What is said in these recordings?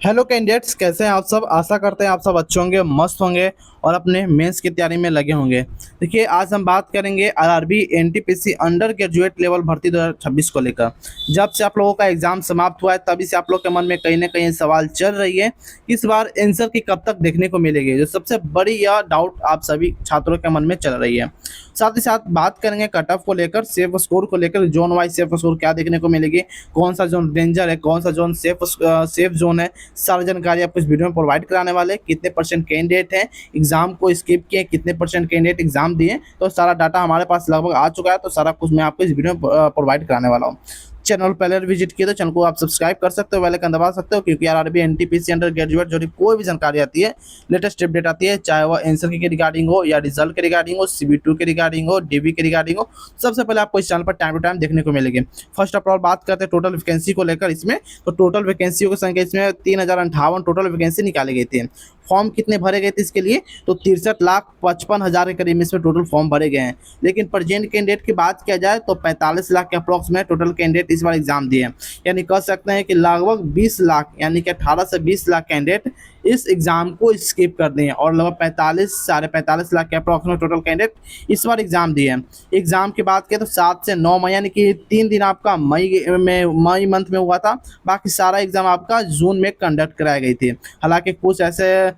Hello candidates, कैसे हैं आप सब। आशा करते हैं आप सब अच्छे होंगे, मस्त होंगे और अपने मेंस की तैयारी में लगे होंगे। देखिए, आज हम बात करेंगे RRB NTPC under graduate level भर्ती 2026 को लेकर। जब से आप लोगों का एग्जाम समाप्त हुआ है तभी से आप लोग के मन में कहीं ना कहीं सवाल चल रही है कि इस बार आंसर की कब तक देखने को मिलेगी, जो सबसे बड़ी यह डाउट आप सभी छात्रों के मन में चल रही है। साथ ही साथ बात करेंगे कट ऑफ को लेकर, सेफ स्कोर को लेकर, जोन वाइज सेफ स्कोर क्या देखने को मिलेगी, कौन सा जोन डेंजर है, कौन सा जोन सेफ जोन है। सारी जानकारी आपको इस वीडियो में प्रोवाइड कराने वाले हैं। कितने परसेंट कैंडिडेट हैं एग्जाम को स्किप किए, कितने परसेंट कैंडिडेट एग्जाम दिए, तो सारा डाटा हमारे पास लगभग आ चुका है। तो सारा कुछ मैं आपको इस वीडियो में प्रोवाइड कराने वाला हूँ। चैनल पहले विजिट किए तो चैनल को आप सब्सक्राइब कर सकते हो, बेल आइकन दबा सकते हो, क्योंकि आरआरबी एनटीपीसी अंडर ग्रेजुएट जो भी कोई भी जानकारी आती है, लेटेस्ट अपडेट आती है, चाहे वह आंसर के रिगार्डिंग हो या रिजल्ट के रिगार्डिंग हो, सीबी2 के रिगार्डिंग हो, डीबी के रिगार्डिंग हो, सबसे पहले आपको इस चैनल पर टाइम टू टाइम देखने को मिलेगी। फर्स्ट ऑफ ऑल बात करते हैं टोटल वैकेंसी को लेकर। इसमें तो टोटल वैकेंसियों की संख्या इसमें 3058 टोटल वैकेंसी निकाली गई थी। फॉर्म कितने भरे गए थे इसके लिए, तो 63,55,000 के करीब इसमें टोटल फॉर्म भरे गए हैं। लेकिन प्रेजेंट कैंडिडेट की बात किया जाए तो 45 लाख के अप्रॉक्स में टोटल कैंडिडेट इस बार एग्जाम दिए। यानी कह सकते हैं कि लगभग 20 लाख, यानी कि 18 से 20 लाख कैंडिडेट इस एग्जाम को स्किप कर दिए और लगभग 45 लाख के अप्रॉक्स में टोटल कैंडिडेट इस बार एग्जाम दिए हैं। एग्जाम की बात करें तो 7 से 9 मई, यानी कि 3 दिन आपका मई मंथ में हुआ था। बाकी सारा एग्जाम आपका जून में कंडक्ट कराई गई थी। हालांकि कुछ ऐसे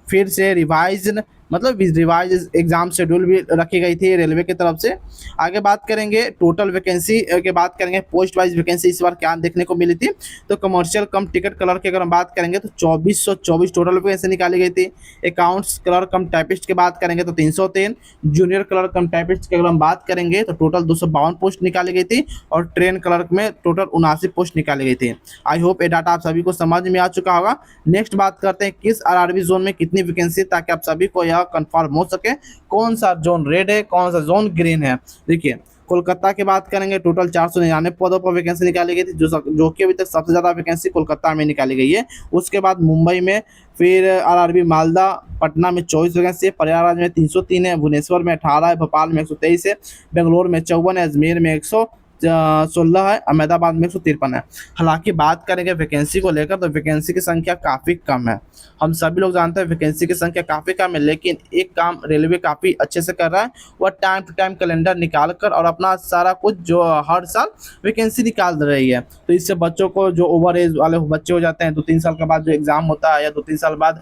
फिर से रिवाइज, मतलब रिवाइज एग्जाम शेड्यूल भी रखी गई थी रेलवे की तरफ से। आगे बात करेंगे टोटल वैकेंसी के बात करेंगे, पोस्ट वाइज वैकेंसी इस बार क्या देखने को मिली थी। तो कमर्शियल कम टिकट कलर की अगर हम बात करेंगे तो 2424 टोटल वैकेंसी निकाली गई थी। अकाउंट्स कलर कम टाइपिस्ट की बात करेंगे तो 303। जूनियर कलर कम टाइपिस्ट की अगर हम बात करेंगे तो टोटल 252 पोस्ट निकाली गई थी और ट्रेन कलर में टोटल 79 पोस्ट निकाली गई थी। आई होप ये डाटा आप सभी को समझ में आ चुका होगा। नेक्स्ट बात करते हैं किस आरआरबी जोन में कितनी वैकेंसी, ताकि आप सभी को यह कंफर्म हो सके कौन सा जोन रेड है, कौन सा जोन ग्रीन है। देखिए, कोलकाता की बात करेंगे टोटल 499 पदों पर वैकेंसी निकाली गई थी, जो कि अभी तक सबसे ज़्यादा वैकेंसी कोलकाता में निकाली गई है। उसके बाद मुंबई में, फिर आरआरबी मालदा, पटना में 24 वैकेंसी है, प्रयागराज में 303 है, भुवनेश्वर में 18 है, भोपाल में 123 है, बेंगलोर में 54 है, अजमेर में 116 है, अहमदाबाद में 153 है। हालांकि बात करेंगे वैकेंसी को लेकर तो वैकेंसी की संख्या काफ़ी कम है। हम सभी लोग जानते हैं वैकेंसी की संख्या काफ़ी कम है, लेकिन एक काम रेलवे काफ़ी अच्छे से कर रहा है, वह टाइम टू टाइम कैलेंडर निकाल कर और अपना सारा कुछ जो हर साल वैकेंसी निकाल रही है। तो इससे बच्चों को, जो ओवर एज वाले बच्चे हो जाते हैं, 2-3 साल के बाद जो एग्ज़ाम होता है या 2-3 साल बाद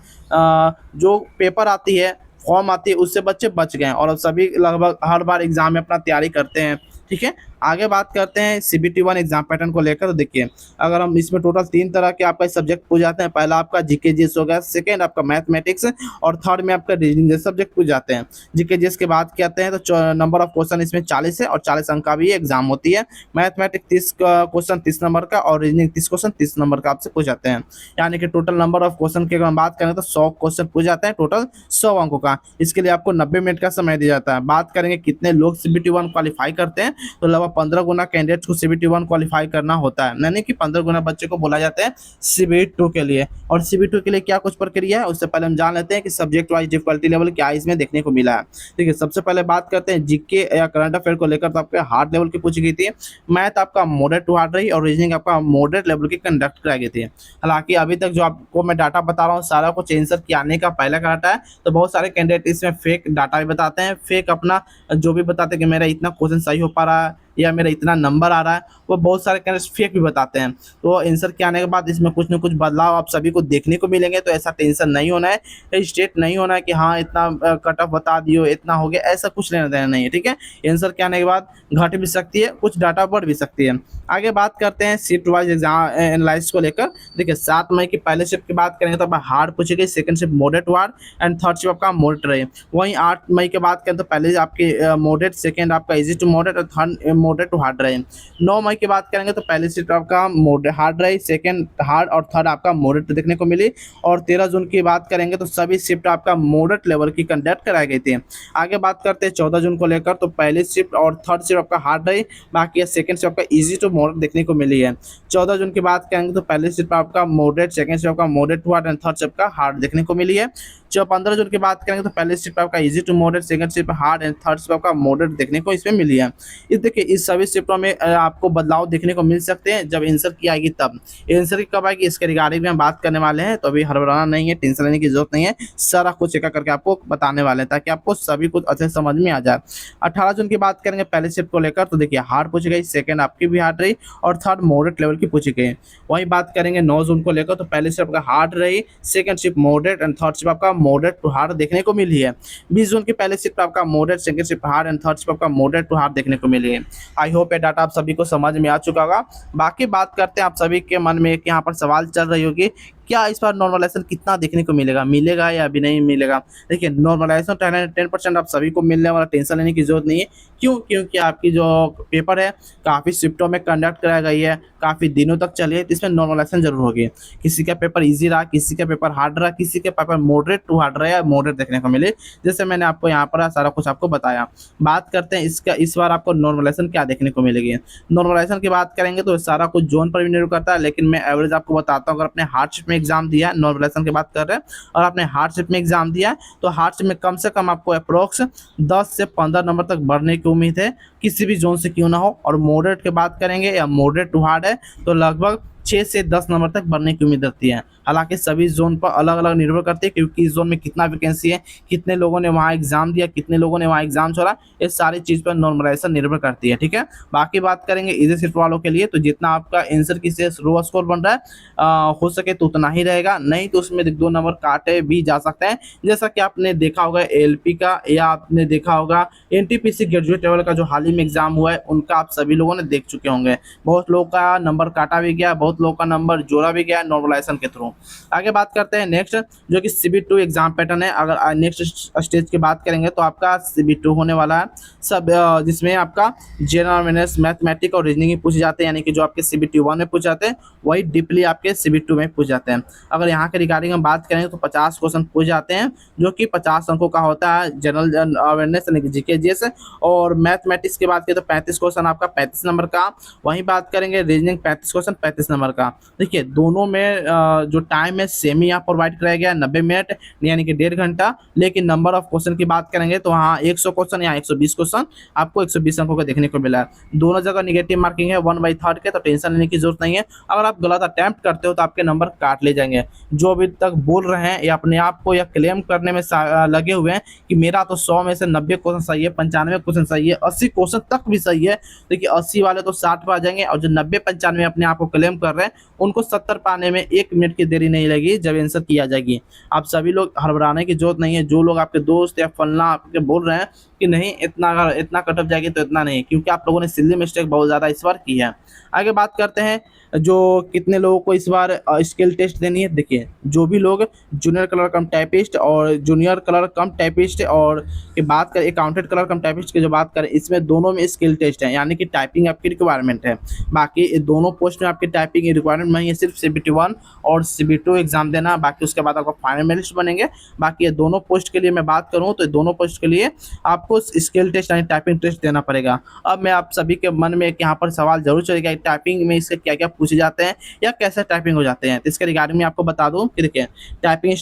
जो पेपर आती है, फॉर्म आती है, उससे बच्चे बच गए हैं और अब सभी लगभग हर बार एग्जाम में अपना तैयारी करते हैं। ठीक है, आगे बात करते हैं CBT1 एग्जाम पैटर्न को लेकर। तो देखिए, अगर हम इसमें टोटल 3 तरह के आपका सब्जेक्ट पूछ जाते हैं। पहला आपका जीके जीएस हो गया, सेकेंड आपका मैथमेटिक्स और थर्ड में आपका रीजनिंग सब्जेक्ट पूछ जाते हैं। जीके जीएस की बात करते हैं तो नंबर ऑफ क्वेश्चन इसमें 40 है और 40 अंक का भी एग्जाम होती है। मैथमेटिक्स 30 क्वेश्चन 30 नंबर का और रीजनिंग 30 क्वेश्चन 30 नंबर का आपसे पूछ जाते हैं। यानी कि टोटल नंबर ऑफ क्वेश्चन की अगर हम बात करें तो 100 क्वेश्चन पूछ जाते हैं, टोटल 100 अंकों का। इसके लिए आपको 90 मिनट का समय दिया जाता है। बात करेंगे कितने लोग CBT1 क्वालिफाई करते हैं, तो लगभग 15 गुना कैंडिडेट्स को CBT1 क्वालिफाई करना होता है, यानी कि 15 गुना बच्चे को बोला जाता है CBT2 के लिए। और CBT2 के लिए क्या कुछ प्रक्रिया है, उससे पहले हम जान लेते हैं कि सब्जेक्ट वाइज डिफिकल्टी लेवल क्या इसमें देखने को मिला है। ठीक है, सबसे पहले बात करते हैं जीके या करंट अफेयर को लेकर। तो आपके हार्ड लेवल की पूछी गई थी, मैथ आपका मॉडरेट टू हार्ड रही और रीजनिंग आपका मॉडरेट लेवल की कंडक्ट कराई गई थी। हालांकि अभी तक जो आपको मैं डाटा बता रहा हूँ सारा कुछ आंसर के आने का पहले का डाटा है, तो बहुत सारे कैंडिडेट इसमें फेक डाटा भी बताते हैं, फेक अपना जो भी बताते हैं कि मेरा इतना क्वेश्चन सही हो पा रहा है या मेरा इतना नंबर आ रहा है, वो बहुत सारे कैंडिडेट्स फेक भी बताते हैं। तो आंसर के आने के बाद इसमें कुछ न कुछ बदलाव आप सभी को देखने को मिलेंगे। तो ऐसा टेंशन नहीं होना है, स्टेट नहीं होना है कि हाँ इतना कट ऑफ बता दियो, इतना हो गया, ऐसा कुछ लेना देना नहीं है। ठीक है, आंसर के आने के बाद घट भी सकती है, कुछ डाटा बढ़ भी सकती है। आगे बात करते हैं शिफ्ट वाइज एग्जाम एनालिसिस को लेकर। देखिए, 7 मई की पहले शिफ्ट की बात करेंगे तो हार्ड पूछी गई, second shift moderate hard and third shift आपका मॉडरेट रहे। वहीं 8 मई की बात करें तो पहले आपके मॉडरेट, सेकंड आपका इजी टू मॉडरेट और थर्ड मॉडरेट टू हार्ड रहे। 9 मई की बात करेंगे तो पहली शिफ्ट आपका मॉडरेट हार्ड रही, सेकंड हार्ड और थर्ड आपका मॉडरेट देखने को मिली। और 13 जून की बात करेंगे तो सभी शिफ्ट आपका मॉडरेट लेवल की कंडक्ट कराई गई थी। आगे बात करते हैं 14 जून को लेकर। तो पहली शिफ्ट और थर्ड शिफ्ट आपका हार्ड रही, बाकी सेकंड शिफ्ट आपका इजी टू मॉडरेट देखने को मिली है। 14 जून की बात करेंगे तो पहली शिफ्ट आपका मॉडरेट, सेकंड शिफ्ट आपका moderate to hard and third shift का हार्ड देखने को मिली है। जो 15 जून की बात करेंगे तो पहले शिफ्ट आपका easy to moderate, second shift hard and third shift आपका मॉडरेट देखने को इसमें मिली है। इस देखिए, इस सभी शिफ्टों में आपको बदलाव देखने को मिल सकते हैं जब आंसर की आएगी तब। आंसर की कब आएगी इसके रिगार्डिंग में हम बात करने वाले हैं, तो अभी हड़बड़ाना नहीं है, टेंशन लेने की जरूरत नहीं है, सारा कुछ एक करके आपको बताने वाले हैं ताकि आपको सभी कुछ अच्छे से समझ में आ जाए। 18 जून की बात करेंगे पहले शिफ्ट को लेकर, तो देखिए हार्ड पूछी गई, सेकंड आपकी भी हार्ड रही और थर्ड मॉडरेट लेवल की पूछी गई। वहीं बात करेंगे 9 जून को लेकर, तो पहले शिफ्ट आपका हार्ड रही, second shift moderate and third shift आपका मॉडरेट टू हार्ड देखने को मिली है। 20 जून की पहले शिफ्ट आपका moderate, second shift hard and third shift आपका मॉडरेट टू हार्ड देखने को मिली है। आई होप ये डाटा आप सभी को समझ में आ चुका होगा। बाकी बात करते हैं, आप सभी के मन में एक यहाँ पर सवाल चल रही होगी, क्या इस बार नॉर्मलाइजेशन कितना देखने को मिलेगा या अभी नहीं मिलेगा। देखिए नॉर्मलाइजेशन 10% आप सभी को मिलने वाला, टेंशन लेने की जरूरत नहीं है। क्यों? क्योंकि आपकी जो पेपर है काफ़ी शिफ्टों में कंडक्ट कराई गई है, काफ़ी दिनों तक चली है, तो इसमें नॉर्मलाइजेशन जरूर होगी। किसी का पेपर ईजी रहा, किसी का पेपर हार्ड रहा, किसी के पेपर मॉडरेट टू हार्ड रहा या मॉडरेट देखने को मिले, जैसे मैंने आपको यहाँ पर सारा कुछ आपको बताया। बात करते हैं इसका इस बार आपको नॉर्मलाइजेशन क्या देखने को मिलेगी। नॉर्मलाइजेशन की बात करेंगे तो सारा कुछ जोन पर भी निर्भर करता है, लेकिन मैं एवरेज आपको बताता हूँ। अगर अपने हार्ड शिफ्ट में एग्जाम दिया है, नॉर्मलाइजेशन की बात कर रहे हैं, और आपने हार्ड शिफ्ट में एग्जाम दिया है, तो हार्ड शिफ्ट में कम से कम आपको अप्रोक्स 10 से 15 नंबर तक बढ़ने की उम्मीद है, किसी भी जोन से क्यों ना हो। और मॉडरेट की बात करेंगे या मॉडरेट टू हार्ड है, तो लगभग 6 से 10 नंबर तक बढ़ने की उम्मीद रहती है। हालांकि सभी जोन पर अलग अलग निर्भर करती है, क्योंकि इस जोन में कितना वैकेंसी है, कितने लोगों ने वहाँ एग्जाम दिया, कितने लोगों ने वहाँ एग्जाम छोड़ा, ये सारी चीज़ पर नॉर्मलाइजेशन निर्भर करती है। ठीक है, बाकी बात करेंगे इजी शिफ्ट वालों के लिए, तो जितना आपका आंसर की से रो स्कोर बन रहा है हो सके तो उतना ही रहेगा, नहीं तो उसमें 2 नंबर काटे भी जा सकते हैं। जैसा कि आपने देखा होगा एलपी का, या आपने देखा होगा एनटीपीसी ग्रेजुएट लेवल का जो हाल ही में एग्जाम हुआ है, उनका आप सभी लोगों ने देख चुके होंगे। बहुत लोगों का नंबर काटा भी गया, बहुत लोगों का नंबर जोड़ा भी गया नॉर्मलाइजेशन के थ्रू। आगे बात करते हैं नेक्स्ट, जो कि CB2 एग्जाम पैटर्न है। अगर नेक्स्ट स्टेज की बात करेंगे तो आपका CB2 होने वाला है सब, जिसमें आपका जनरल अवेयरनेस, मैथमेटिक्स और रीजनिंग पूछे जाते हैं, यानी कि जो आपके CB1 में पूछ जाते हैं वही डीपली आपके CB2 में पूछ जाते हैं। अगर यहाँ के रिगार्डिंग हम बात करेंगे तो 50 क्वेश्चन पूछ जाते हैं, जो कि 50 अंकों का होता है जनरल अवेयरनेस यानी कि जीके जीएस। और मैथमेटिक्स की बात करें तो 35 क्वेश्चन आपका 35 नंबर का। वहीं बात करेंगे रीजनिंग 35 क्वेश्चन 35 नंबर का। देखिए दोनों में जो टाइम है सेम ही यहाँ प्रोवाइड कराया गया है, 90 मिनट यानी कि 1.5 घंटा। लेकिन नंबर ऑफ क्वेश्चन की बात करेंगे तो हाँ 100 क्वेश्चन या 120 क्वेश्चन आपको 120 अंकों का देखने को मिला है। दोनों जगह निगेटिव मार्किंग है 1/3 के, तो टेंशन लेने की जरूरत नहीं है। अगर आप गलत अटेम्प्ट करते हो तो आपके नंबर काट ले जाएंगे। जो अभी तक बोल रहे हैं या अपने आप को या क्लेम करने में लगे हुए हैं कि मेरा तो 100 में से 90 क्वेश्चन सही है, 95 क्वेश्चन सही है, 80 क्वेश्चन तक भी सही है, देखिए 80 वाले तो 60 पर आ जाएंगे। और जो 90-95 अपने आप को क्लेम कर रहे हैं उनको 70 पाने में 1 मिनट की देरी नहीं लगेगी जब आंसर किया जाएगी। आप सभी लोग हड़बड़ाने की जरूरत नहीं है। जो लोग आपके दोस्त या फलना आपके बोल रहे हैं कि नहीं इतना कट ऑफ जाएगी, तो इतना नहीं, क्योंकि आप लोगों ने सिली मिस्टेक बहुत ज़्यादा इस बार की है। आगे बात करते हैं जो कितने लोगों को इस बार स्किल टेस्ट देनी है। देखिए जो भी लोग जूनियर कलर कम टाइपिस्ट और जूनियर कलर कम टाइपिस्ट और की बात करें अकाउंटेंट कलर कम टाइपिस्ट की जो बात करें, इसमें दोनों में स्किल टेस्ट है, यानी कि टाइपिंग आपकी रिक्वायरमेंट है। बाकी दोनों पोस्ट में आपकी टाइपिंग रिक्वायरमेंट नहीं है, सिर्फ CB1 और CB2 एग्जाम देना, बाकी उसके बाद आपको फाइनल लिस्ट बनेंगे। बाकी ये दोनों पोस्ट के लिए मैं बात करूँ तो दोनों पोस्ट के लिए आपको स्किल टेस्ट यानी टाइपिंग टेस्ट देना पड़ेगा। अब मैं आप सभी के मन में एक यहाँ पर सवाल जरूर चलेगा, टाइपिंग में इसके क्या क्या पूछे जाते हैं या कैसे टाइपिंग हो जाते हैं। तो इसके रिगार्डिंग में आपको बता दूं कि देखिए टाइपिंग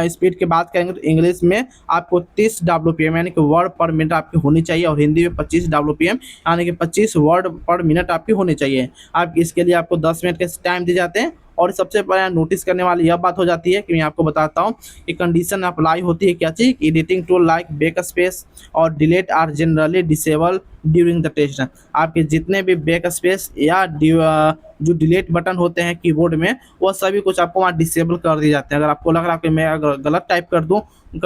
स्पीड की बात करेंगे तो इंग्लिश में आपको 30 WPM यानी कि वर्ड पर मिनट आपकी होनी चाहिए, और हिंदी में 25 WPM यानी कि 25 वर्ड पर मिनट आपकी होनी चाहिए। आप इसके लिए आपको 10 मिनट के टाइम दिए जाते हैं। और सबसे पहले नोटिस करने वाली यह बात हो जाती है कि मैं आपको बताता हूँ कि कंडीशन अप्लाई होती है क्या चीज़, editing tool like backspace और delete are generally disable during the test. आपके जितने भी बैक स्पेस या जो डिलीट बटन होते हैं कीबोर्ड में, वो सभी कुछ आपको वहाँ डिसेबल कर दिए जाते हैं। अगर आपको लग रहा है कि मैं अगर गलत टाइप कर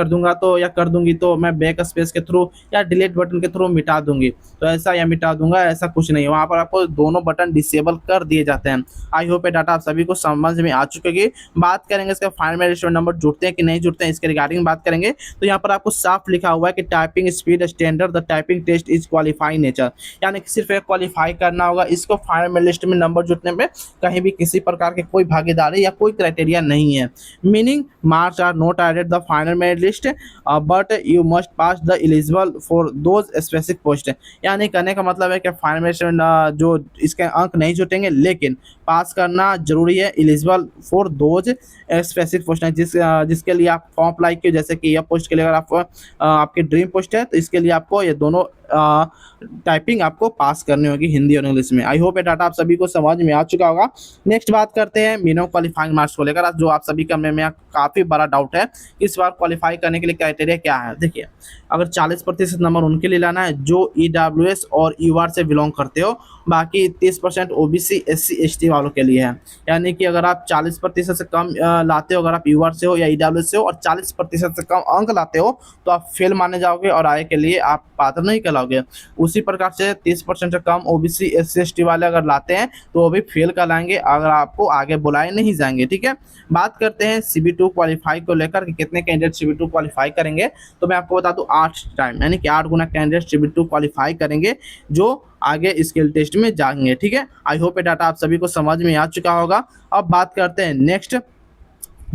दूंगा तो या कर दूंगी तो मैं बैक स्पेस के थ्रू या डिलीट बटन के थ्रू मिटा दूंगी, तो ऐसा या मिटा दूंगा ऐसा कुछ नहीं, वहाँ पर आपको दोनों बटन डिसेबल कर दिए जाते हैं। आई होप ये डाटा आप सभी को समझ में आ चुकेगी। बात करेंगे इसका फाइनल रजिस्टर्ड नंबर जुड़ते हैं कि नहीं जुड़ते हैं, इसके रिगार्डिंग बात करेंगे तो यहाँ पर आपको साफ लिखा हुआ है कि typing speed standard the typing test is qualifying nature, यानी कि सिर्फ एक क्वालिफाई करना होगा। इसको फाइनल लिस्ट में नंबर जुटने में कहीं भी किसी प्रकार की कोई भागीदारी या कोई क्राइटेरिया नहीं है। Meaning marks are not added the final merit list but you must pass the eligible for those specific post, यानी कहने का मतलब है कि फाइनल मेरिट जो इसके अंक नहीं जुटेंगे, लेकिन पास करना जरूरी है eligible for those specific post है जिसके लिए आप फॉर्म अप्लाई किए। जैसे कि यह पोस्ट के लिए अगर आप आपकी ड्रीम पोस्ट है तो इसके लिए आपको ये दोनों टाइपिंग आपको पास करनी होगी हिंदी और इंग्लिश में। आई होप ये डाटा आप सभी को समझ में आ चुका होगा। नेक्स्ट बात करते हैं मिनिमम क्वालिफाइंग मार्क्स को लेकर, जो आप सभी का में काफ़ी बड़ा डाउट है इस बार क्वालिफाई करने के लिए क्राइटेरिया क्या है। देखिए, अगर 40% नंबर उनके लिए लाना है जो EWS और UR से बिलोंग करते हो, बाकी 30% OBC SC ST वालों के लिए है। यानी कि अगर आप 40% से कम लाते हो, अगर आप UR से हो या EWS से हो और 40% से कम अंक लाते हो तो आप फेल माने जाओगे और आगे के लिए आप पात्र नहीं कहलाओगे। उसी प्रकार से 30% से कम OBC SC ST वाले अगर लाते हैं तो वो भी फेल कहलाएंगे, अगर आपको आगे बुलाए नहीं जाएंगे। ठीक है, बात करते हैं CB2 क्वालिफाई को लेकर कि कितने कैंडिडेट CB2 क्वालिफाई करेंगे। तो मैं आपको बता दूं 8 टाइम, यानी कि 8 गुना कैंडिडेट CB2 क्वालिफाई करेंगे जो आगे स्किल टेस्ट में जाएंगे। ठीक है, आई होप ये डाटा आप सभी को समझ में आ चुका होगा। अब बात करते हैं नेक्स्ट,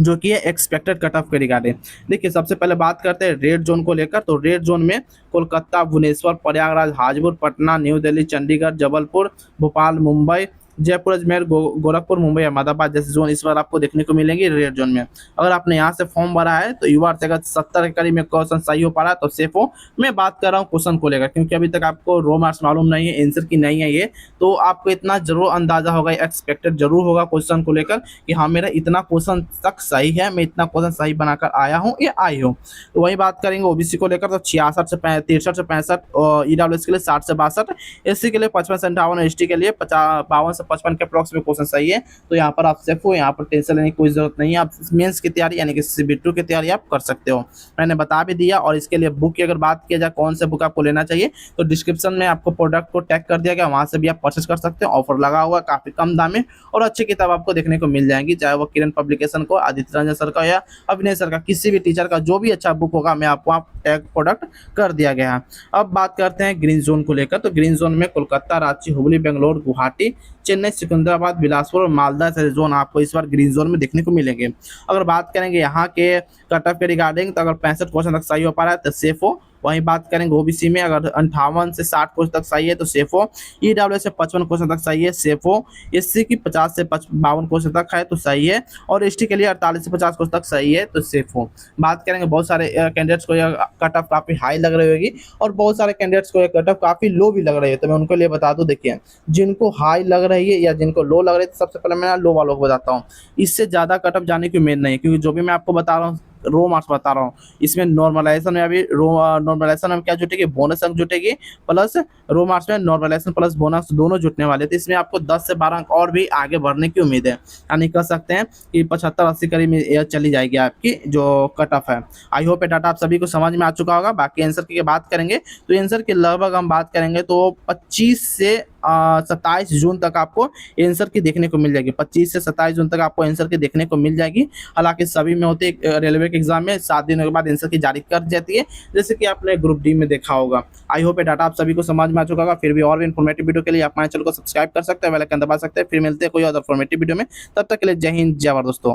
जो कि है एक्सपेक्टेड कट ऑफ के रिगार्डिंग। देखिए, सबसे पहले बात करते हैं रेड जोन को लेकर। तो रेड जोन में कोलकाता, भुवनेश्वर, प्रयागराज, हाजीपुर, पटना, न्यू दिल्ली, चंडीगढ़, जबलपुर, भोपाल, मुंबई, जयपुर, अजमेर, गोरखपुर, मुंबई, अहमदाबाद जैसे जोन इस बार आपको देखने को मिलेंगे रेड जोन में। अगर आपने यहाँ से फॉर्म भरा है तो UR से अगर 70 के करीब में क्वेश्चन सही हो पा रहा है तो सेफ हो। मैं बात कर रहा हूँ क्वेश्चन को लेकर, क्योंकि अभी तक आपको रो मार्क्स मालूम नहीं है, आंसर की नहीं है ये, तो आपको इतना जरूर अंदाजा होगा, एक्सपेक्टेड जरूर होगा क्वेश्चन को लेकर कि हाँ मेरा इतना क्वेश्चन तक सही है, मैं इतना क्वेश्चन सही बनाकर आया हूँ या आई हूँ। तो वही बात करेंगे OBC को लेकर, तो 66 से 63 से 65, और EWS के लिए 60 से 62, SC के लिए 55 से 58, ST के लिए 52 से 55 के अप्रॉक्स में क्वेश्चन सही है। तो यहाँ पर आप सेफ हो, यहाँ पर टेंशन लेने की कोई जरूरत नहीं है। आप मेंस की तैयारी यानी कि CB2 की तैयारी आप कर सकते हो, मैंने बता भी दिया। और इसके लिए बुक की अगर बात किया जाए कौन से बुक आपको लेना चाहिए, तो डिस्क्रिप्शन में आपको प्रोडक्ट को टैग कर दिया गया, वहाँ से भी आप परचेस कर सकते हो। ऑफर लगा हुआ काफ़ी कम दाम में और अच्छी किताब आपको देखने को मिल जाएगी, चाहे वो किरण पब्लिकेशन को, आदित्य रंजन सर का या अभिनय सर का, किसी भी टीचर का जो भी अच्छा बुक होगा मैं आपको टैग प्रोडक्ट कर दिया गया है। अब बात करते हैं ग्रीन जोन को लेकर। तो ग्रीन जोन में कोलकाता, रांची, हुबली, बेंगलोर, गुवाहाटी, चेन्नई, सिकंदराबाद, बिलासपुर और मालदा जैसे जोन आपको इस बार ग्रीन जोन में देखने को मिलेंगे। अगर बात करेंगे यहाँ के कट ऑफ के रिगार्डिंग, तो अगर 65 क्वेश्चन तक सही हो पा रहा है तो सेफ हो। वहीं बात करेंगे OBC में, अगर 58 से 60 क्वेश्चन तक सही है तो सेफ हो। EWS से 55 क्वेश्चन तक सही है, सेफ हो। SC की 50 से 52 क्वेश्चन तक है तो सही है, और ST के लिए 48 से 50 क्वेश्चन तक सही है तो सेफ हो। बात करेंगे बहुत सारे कैंडिडेट्स को यह कट ऑफ काफ़ी हाई लग रही होगी और बहुत सारे कैंडिडेट्स को यह कट ऑफ काफ़ी लो भी लग रही है, तो मैं उनको लिए बता दूं। देखिए, जिनको हाई लग रही है या जिनको लो लग रही है, तो सबसे पहले मैं लो वालों को बताता हूँ। इससे ज़्यादा कट ऑफ जाने की उम्मीद नहीं है, क्योंकि जो भी मैं आपको बता रहा हूँ रो मार्क्स बता रहा हूँ, इसमें नॉर्मलाइजेशन में अभी नॉर्मलाइजेशन में क्या जुटेगी, बोनस अंक जुटेगी, प्लस रो मार्क्स में नॉर्मलाइजेशन प्लस बोनस दोनों जुटने वाले थे। इसमें आपको 10 से 12 अंक और भी आगे बढ़ने की उम्मीद है, यानी कह सकते हैं कि 75-80 करीब में चली जाएगी आपकी जो कट ऑफ है। आई होप ये डाटा आप सभी को समझ में आ चुका होगा। बाकी आंसर की बात करेंगे तो आंसर की लगभग हम बात करेंगे तो 25 से 27 जून तक आपको आंसर की देखने को मिल जाएगी। 25 से 27 जून तक आपको आंसर की देखने को मिल जाएगी। हालांकि सभी में होते रेलवे के एग्जाम में 7 दिनों के बाद आंसर की जारी कर जाती है, जैसे कि आपने ग्रुप डी में देखा होगा। आई होप ये डाटा आप सभी को समझ में आ चुका होगा। फिर भी और भी इन्फॉर्मेटिव वीडियो के लिए आप हमारे चैनल को सब्सक्राइब कर सकते हैं, बेल आइकन दबा सकते हैं। फिर मिलते हैं कोई और इन्फॉर्मेटिव वीडियो में, तब तक के लिए जय हिंद, जय भारत दोस्तों।